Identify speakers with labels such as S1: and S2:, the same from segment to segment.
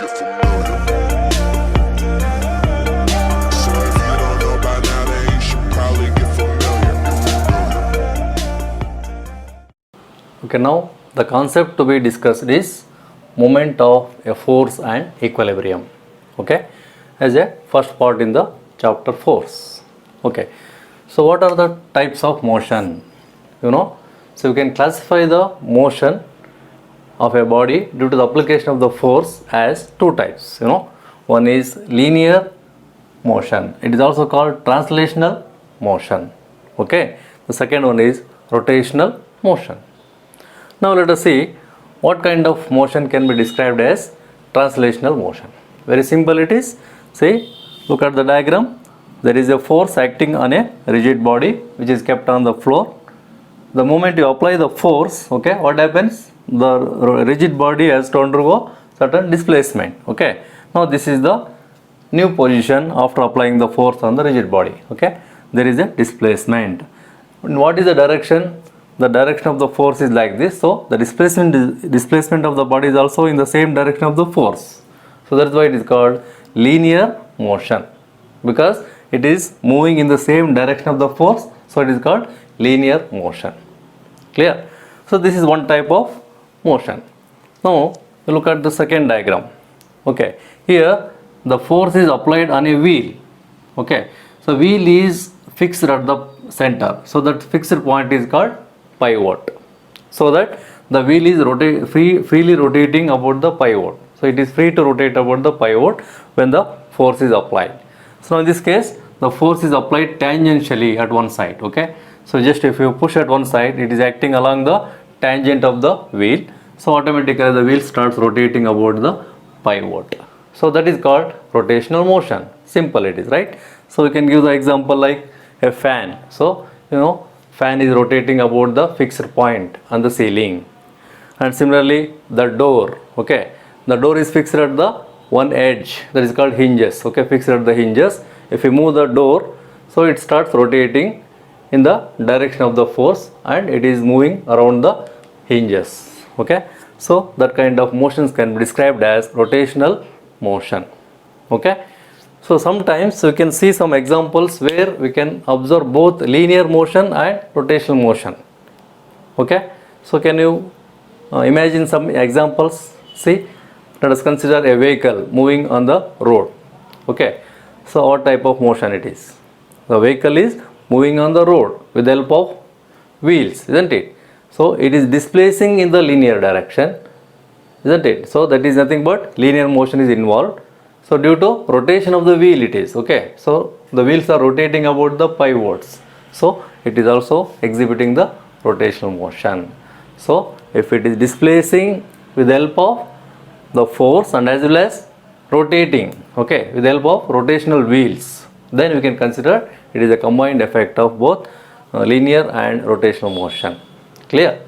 S1: get familiar. So if you don't know by now, then you should probably get familiar.
S2: Okay, now the concept to be discussed is moment of a force and equilibrium. Okay, as a first part in the chapter force. Okay, so what are the types of motion? So you can classify the motion of a body due to the application of the force as two types. One is linear motion. It is also called translational motion. Okay, the second one is rotational motion. Now let us see what kind of motion can be described as translational motion. Very simple it is. See, look at the diagram. There is a force acting on a rigid body which is kept on the floor. The moment you apply the force, okay, what happens? The rigid body has to undergo certain displacement. Okay, now this is the new position after applying the force on the rigid body. Okay, there is a displacement. And what is the direction? The direction of the force is like this. So the displacement of the body is also in the same direction of the force. So that's why it is called linear motion, because it is moving in the same direction of the force. So it is called linear motion. Clear? So this is one type of motion. Now you look at the second diagram. Okay, here the force is applied on a wheel. Okay, so wheel is fixed at the center. So that fixed point is called pivot. So that the wheel is freely rotating about the pivot. So it is free to rotate about the pivot when the force is applied. So in this case, the force is applied tangentially at one side. Okay, so just if you push at one side, it is acting along the tangent of the wheel. So automatically the wheel starts rotating about the pivot. So that is called rotational motion. Simple it is, right? So we can give the example like a fan. So fan is rotating about the fixed point on the ceiling. And similarly the door. Okay, the door is fixed at the one edge, that is called hinges. Okay, fixed at the hinges. If you move the door, so it starts rotating in the direction of the force and it is moving around the hinges. Okay, so that kind of motions can be described as rotational motion. Okay, so sometimes we can see some examples where we can observe both linear motion and rotational motion. Okay, so can you imagine some examples? See, let us consider a vehicle moving on the road. Okay, so what type of motion it is? The vehicle is moving on the road with the help of wheels, isn't it? So it is displacing in the linear direction, isn't it? So that is nothing but linear motion is involved. So due to rotation of the wheel it is. Okay, so the wheels are rotating about the pivots. So it is also exhibiting the rotational motion. So if it is displacing with the help of the force and as well as rotating, okay, with the help of rotational wheels, then we can consider it is a combined effect of both linear and rotational motion. Clear?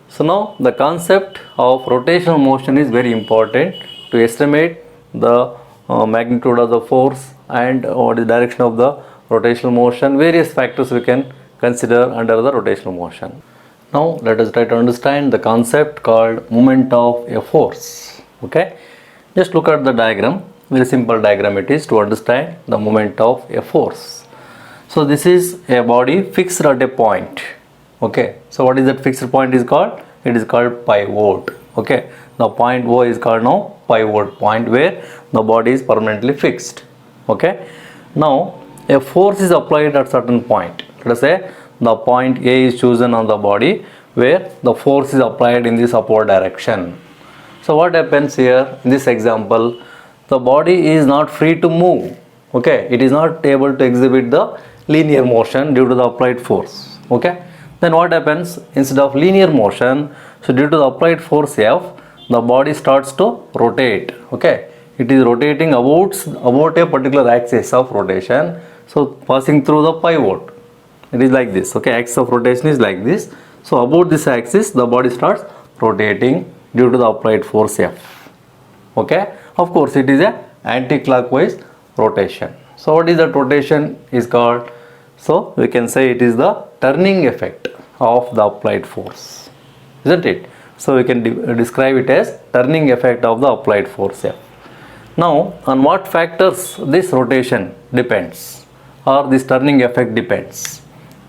S2: So now the concept of rotational motion is very important to estimate the magnitude of the force and what is the direction of the rotational motion. Various factors we can consider under the rotational motion. Now let us try to understand the concept called moment of a force. Okay, just look at the diagram. Very simple diagram it is to understand the moment of a force. So this is a body fixed at a point. Okay, so what is that fixed point is called? It is called pivot. Okay, the point O is called now pivot point where the body is permanently fixed. Okay, now a force is applied at certain point. Let us say the point A is chosen on the body where the force is applied in this upward direction. So what happens here in this example? The body is not free to move. Okay, it is not able to exhibit the linear motion due to the applied force. Okay, then what happens? Instead of linear motion, so due to the applied force F, the body starts to rotate. Okay, it is rotating about a particular axis of rotation. So passing through the pivot, it is like this. Okay, axis of rotation is like this. So about this axis, the body starts rotating due to the applied force F. Okay, of course it is a anti-clockwise rotation. So what is that rotation is called? So we can say it is the turning effect of the applied force, isn't it? So we can describe it as turning effect of the applied force F. Now, on what factors this rotation depends or this turning effect depends?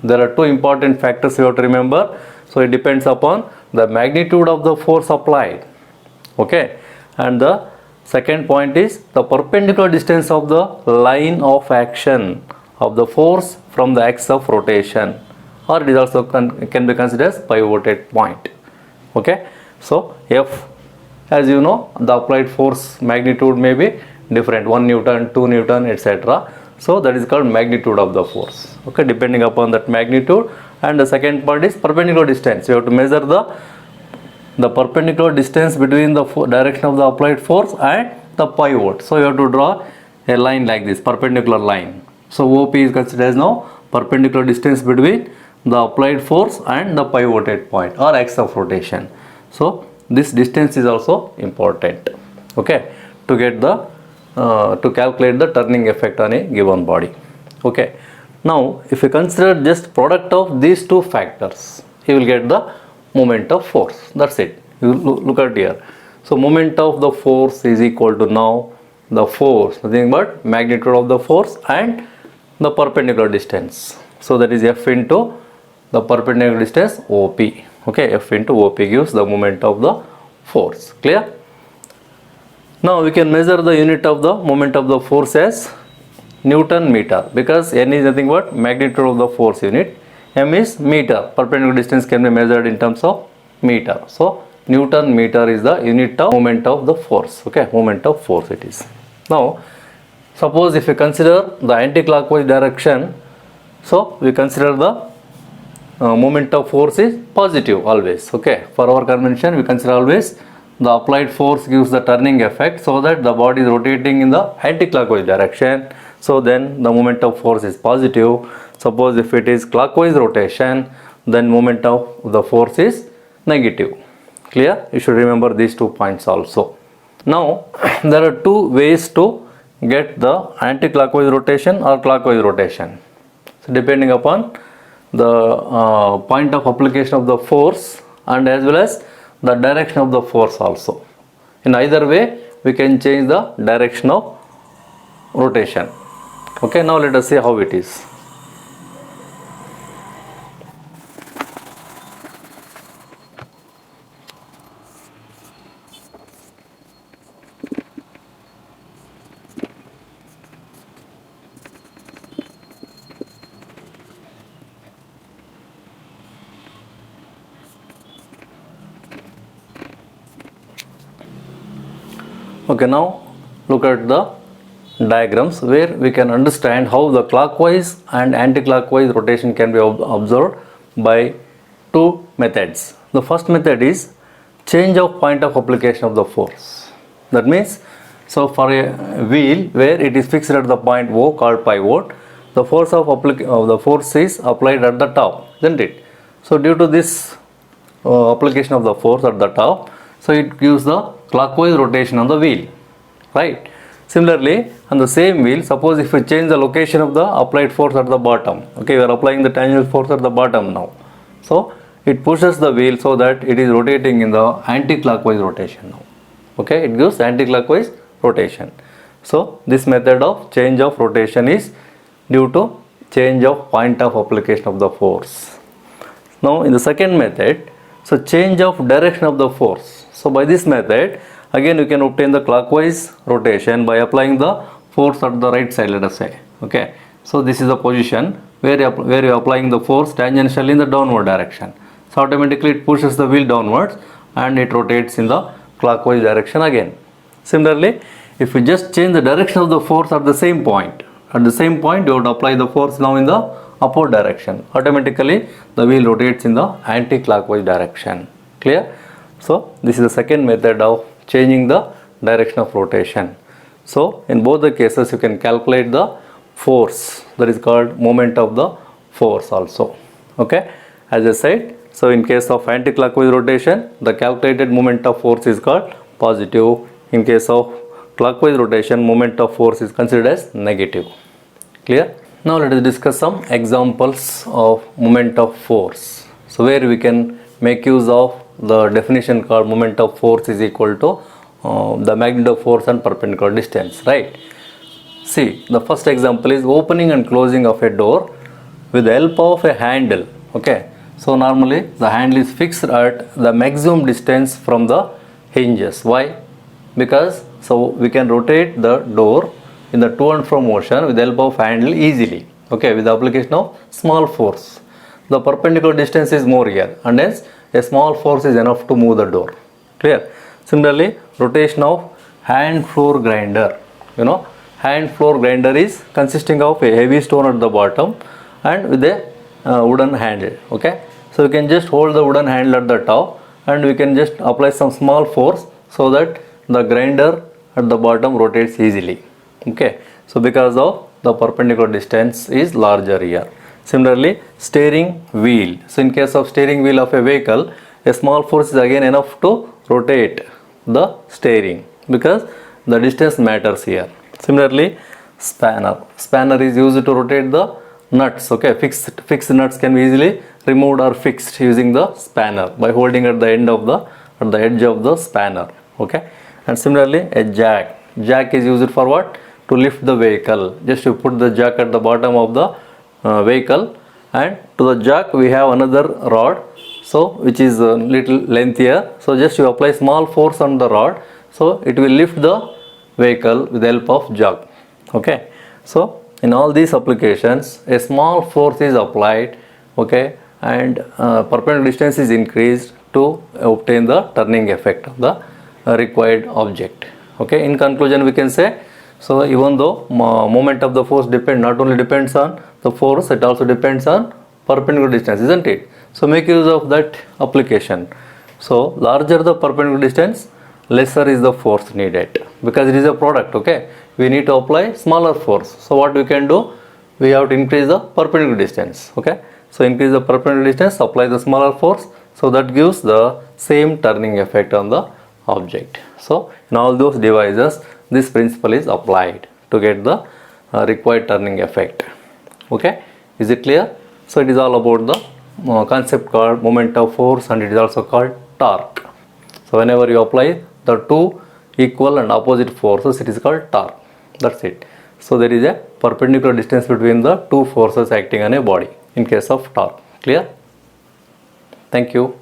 S2: There are two important factors you have to remember. So, it depends upon the magnitude of the force applied. Okay, and the second point is the perpendicular distance of the line of action of the force from the axis of rotation, or it is also can be considered as pivoted point. Okay, so F, as you know, the applied force magnitude may be different, 1 Newton, 2 Newton, etc. So that is called magnitude of the force. Okay, depending upon that magnitude. And the second part is perpendicular distance. You have to measure the perpendicular distance between the direction of the applied force and the pivot. So you have to draw a line like this, perpendicular line. So OP is considered as now perpendicular distance between the applied force and the pivoted point or axis of rotation. So this distance is also important, okay, to get the to calculate the turning effect on a given body. Okay, now if you consider just product of these two factors, you will get the moment of force. That's it. You look at here. So moment of the force is equal to now the force, nothing but magnitude of the force and the perpendicular distance. So that is F into the perpendicular distance OP. Okay, F into OP gives the moment of the force. Clear? Now we can measure the unit of the moment of the force as Newton meter, because N is nothing but magnitude of the force unit. M is meter. Perpendicular distance can be measured in terms of meter. So Newton meter is the unit of moment of the force. Okay, moment of force it is. Now suppose if you consider the anti-clockwise direction, so we consider the moment of force is positive always. Okay, for our convention we consider always the applied force gives the turning effect, so that the body is rotating in the anti-clockwise direction. So then the moment of force is positive. Suppose if it is clockwise rotation, then moment of the force is negative. Clear? You should remember these 2 points also. Now there are 2 ways to get the anti-clockwise rotation or clockwise rotation. So depending upon the point of application of the force and as well as the direction of the force also. In either way we can change the direction of rotation. Okay, now let us see how it is. Okay, now look at the diagrams where we can understand how the clockwise and anti-clockwise rotation can be observed by 2 methods. The first method is change of point of application of the force. That means, so for a wheel where it is fixed at the point O called pivot, the force of the force is applied at the top, isn't it? So due to this application of the force at the top, so it gives the clockwise rotation on the wheel, right? Similarly, on the same wheel, suppose if you change the location of the applied force at the bottom, okay, you are applying the tangential force at the bottom now. So it pushes the wheel so that it is rotating in the anti-clockwise rotation now. Okay, it gives anti-clockwise rotation. So this method of change of rotation is due to change of point of application of the force. Now in the second method, so change of direction of the force. So by this method, again you can obtain the clockwise rotation by applying the force at the right side, let us say. Okay, so this is the position where you are applying the force tangentially in the downward direction. So automatically it pushes the wheel downwards and it rotates in the clockwise direction again. Similarly, if you just change the direction of the force at the same point, you have to apply the force now in the upward direction. Automatically the wheel rotates in the anti-clockwise direction. Clear? So this is the second method of changing the direction of rotation. So in both the cases you can calculate the force, that is called moment of the force also. Okay, as I said, so in case of anti-clockwise rotation, the calculated moment of force is called positive. In case of clockwise rotation, moment of force is considered as negative. Clear? Now let us discuss some examples of moment of force. So where we can make use of the definition called moment of force is equal to the magnitude of force and perpendicular distance, right? See, the first example is opening and closing of a door with the help of a handle. Okay, so normally the handle is fixed at the maximum distance from the hinges. Why? Because so we can rotate the door in the to and fro motion with the help of handle easily. Okay, with the application of small force. The perpendicular distance is more here, and hence a small force is enough to move the door. Clear? Similarly, rotation of hand floor grinder. Hand floor grinder is consisting of a heavy stone at the bottom and with a wooden handle. Okay, so you can just hold the wooden handle at the top and we can just apply some small force so that the grinder at the bottom rotates easily. Okay, so because of the perpendicular distance is larger here. Similarly, steering wheel. So in case of steering wheel of a vehicle, a small force is again enough to rotate the steering because the distance matters here. Similarly, spanner. Spanner is used to rotate the nuts. Okay, fixed nuts can be easily removed or fixed using the spanner by holding at the edge of the spanner. Okay, and similarly a jack. Jack is used for what? To lift the vehicle. Just you put the jack at the bottom of the vehicle, and to the jack we have another rod, so which is a little lengthier. So just you apply small force on the rod, so it will lift the vehicle with the help of jack. Okay, so in all these applications a small force is applied, okay, and perpendicular distance is increased to obtain the turning effect of the required object. Okay, in conclusion we can say, so even though moment of the force not only depends on the force, it also depends on perpendicular distance, isn't it? So make use of that application. So larger the perpendicular distance, lesser is the force needed, because it is a product. Okay, we need to apply smaller force. So what we can do, we have to increase the perpendicular distance. Okay, so increase the perpendicular distance, apply the smaller force, so that gives the same turning effect on the object. So in all those devices this principle is applied to get the required turning effect. Okay, is it clear? So it is all about the concept called moment of force, and it is also called torque. So whenever you apply the two equal and opposite forces, it is called torque. That's it. So there is a perpendicular distance between the two forces acting on a body in case of torque. Clear? Thank you.